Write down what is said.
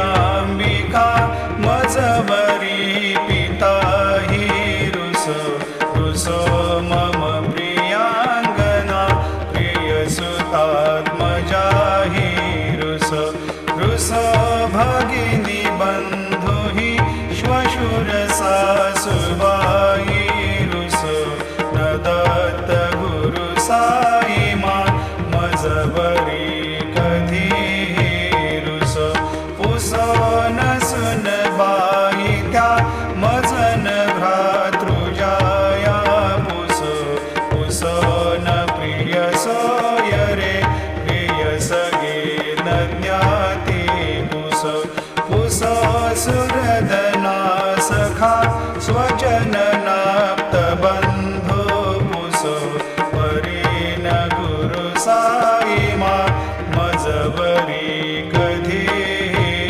अंबिका मजबरी पिता हि रुस रुस मम प्रियांगना प्रियसुतात्मजा हि रुस रुस भगिनी बंधु हि श्वशुर सासुबाई रुस न दत्त गुरु साई मान मजबरी कधी रुस पुस